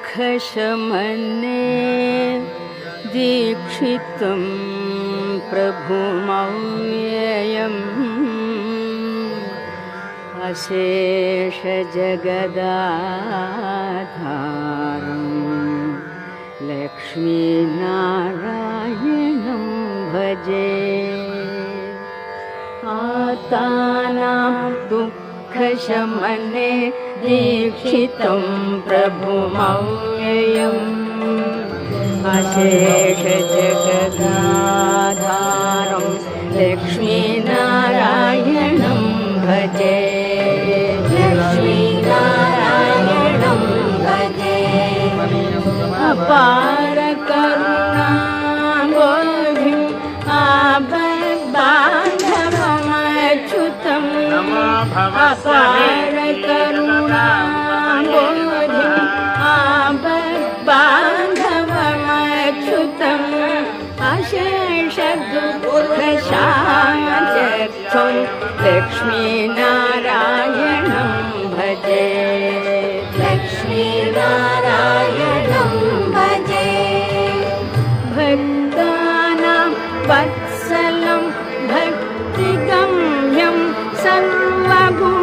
दुःखशमने दीक्षितं प्रभुमव्ययम् अशेषजगदाधारं लक्ष्मीनारायणं भजे। आतानां दुःखशमने दीक्षितं प्रभुमव्ययम् अशेषजगदाधारं लक्ष्मीनारायणं भजे। लक्ष्मीनारायणं भजे। अपार करुणाबोधिं आपद्बान्धवमच्युतम् अपार करुणाबोधिं आपद्बान्धवमच्युतम् अशेषदुःखशान्त्यर्थं लक्ष्मीनारायणं भजे। लक्ष्मीनारायणं भजे। भक्तानां वत्सलं भक्तिगम्यं सर्वगुणाकरं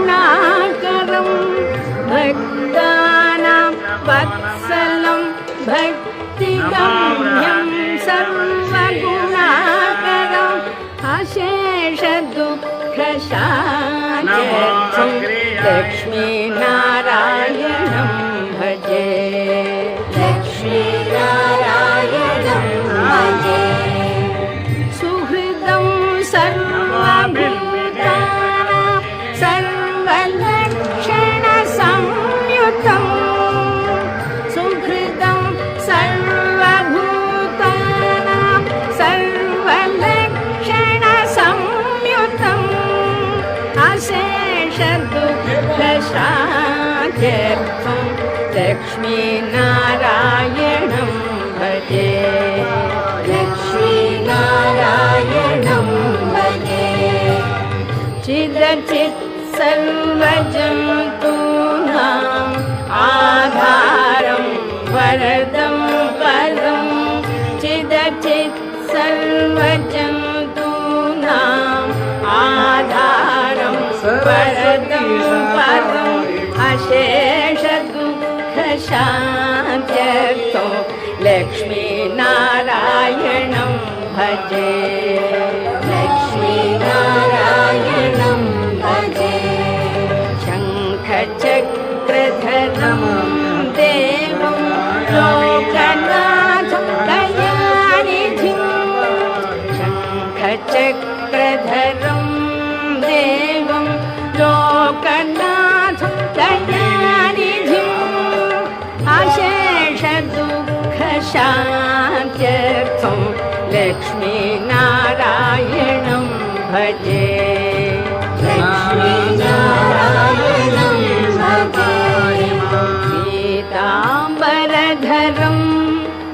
भक्तानां वत्सलं भक्तिगम्यं सर्वगुणाकरम् अशेषदुःखशान्त्यर्थं लक्ष्मीनारायणं भजे। लक्ष्मीनारायणं भजे। सुहृदं सर्वभूतानां सर्वलक्षणसंयुतं सुहृदं सर्वभूतानां सर्वलक्षणसंयुतम् अशेषदुःखशान्त्यर्थं लक्ष्मीनारायणं भजे। लक्ष्मीनारायणं भजे। चिदचित् सर्वजन्तूनाम् आधारं वरदं पदं चिदचित् सर्वजन्तूनाम् आधारं वरदं पदम् अशेषदुःखशान्त्यर्थं लक्ष्मीनारायणं भजे। लक्ष्मीनारायणं भजे। शङ्खचक्रधरं देवं लोकनाथं दयानिधिं शङ्खचक्रधरं देवं लोकनाथं दयानिधिम् अशेषदुःखशान्त्यर्थं लक्ष्मीनारायणं भजे। लक्ष्मीनारायणं भजे। पीताम्बरधरं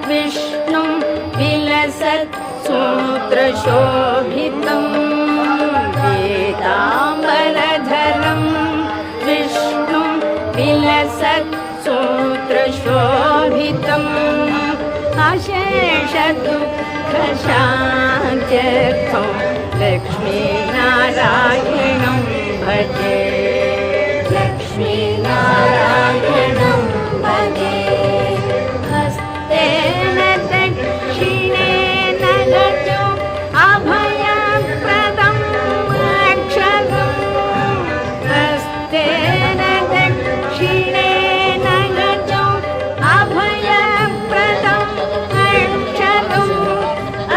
विष्णुं विलसत्सूत्रशोभितं पीताम्बरधरं विष्णुं विलसत्सूत्रशोभितम् अशेषदुःखशान्त्यर्थं लक्ष्मीनारायणं भजे। लक्ष्मीनारायणं भजे। हस्तेन दक्षिणेन गजो अभयप्रदं अक्षरम् हस्तेन दक्षिणेन गजो अभयप्रदम् अक्षरम्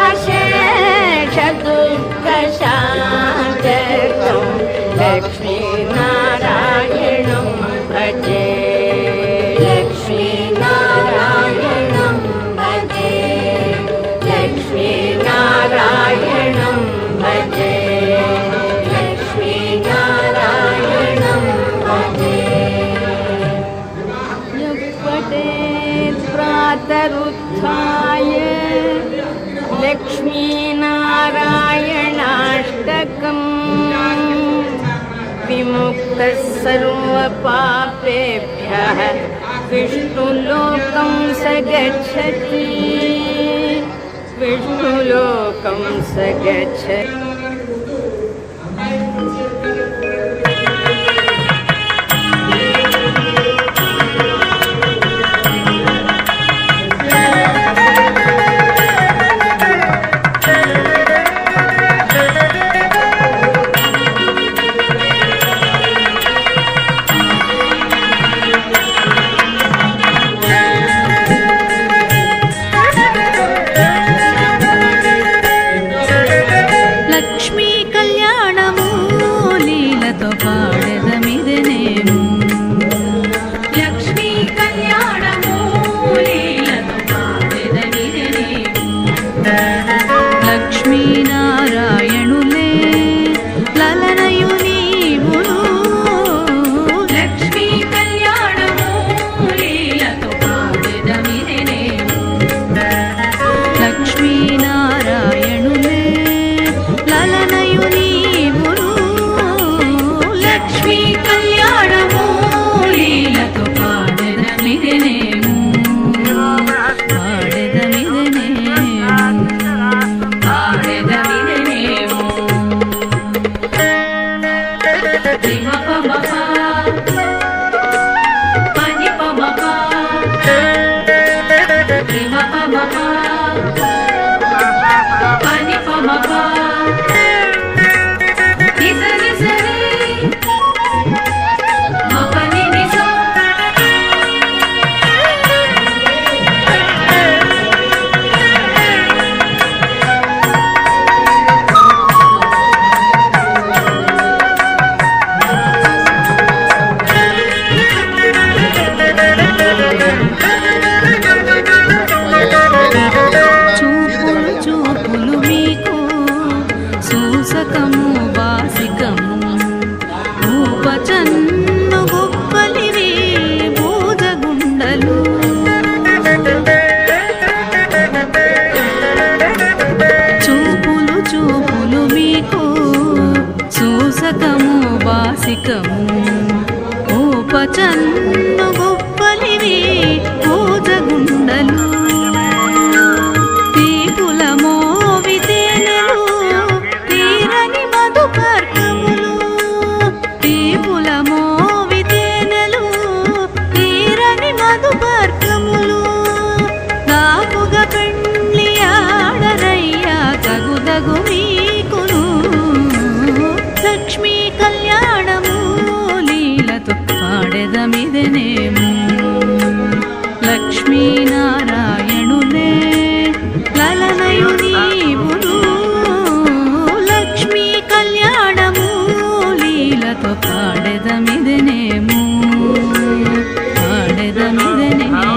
अशेषदुःखशान्त्यर्थं लक्ष्मीनारायणं भजे। लक्ष्मीनारायणं भजे। लक्ष्मीनारायणं भजे। लक्ष्मीनारायणं भजे। यः पठेत् प्रातरुत्थाय लक्ष्मीनारायणाष्टकम् विमुक्तः सर्वपापेभ्यः विष्णुलोकं स गच्छति विष्णुलोकं स गच्छति ఉపచన్ను గొప్పలివి పూజగుండలు తీపుల మోవితేనెలు తీరని మధుపర్కములు తీపుల మోవితేనెలు తీరని మధుపర్కములు దాపుగా పెండ్లి ఆడరయ్యా తగుదగు మీకును లక్ష్మీ కళ్యాణము లీలతో పాడెదమిదెనేము లక్ష్మీనారాయణులే లలనయు నీవును లక్ష్మీ కళ్యాణము లీలతో పాడెదమిదెనేము పాడెదమిదెనేము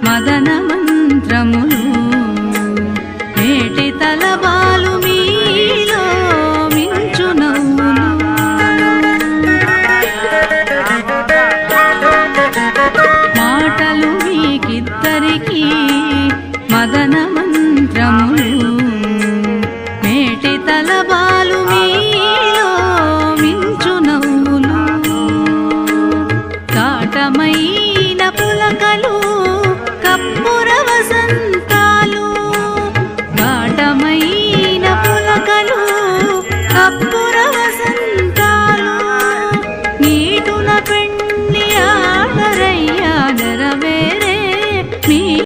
మదన మంత్రములు నేటి తలబాలు మీలో మించు నవ్వులు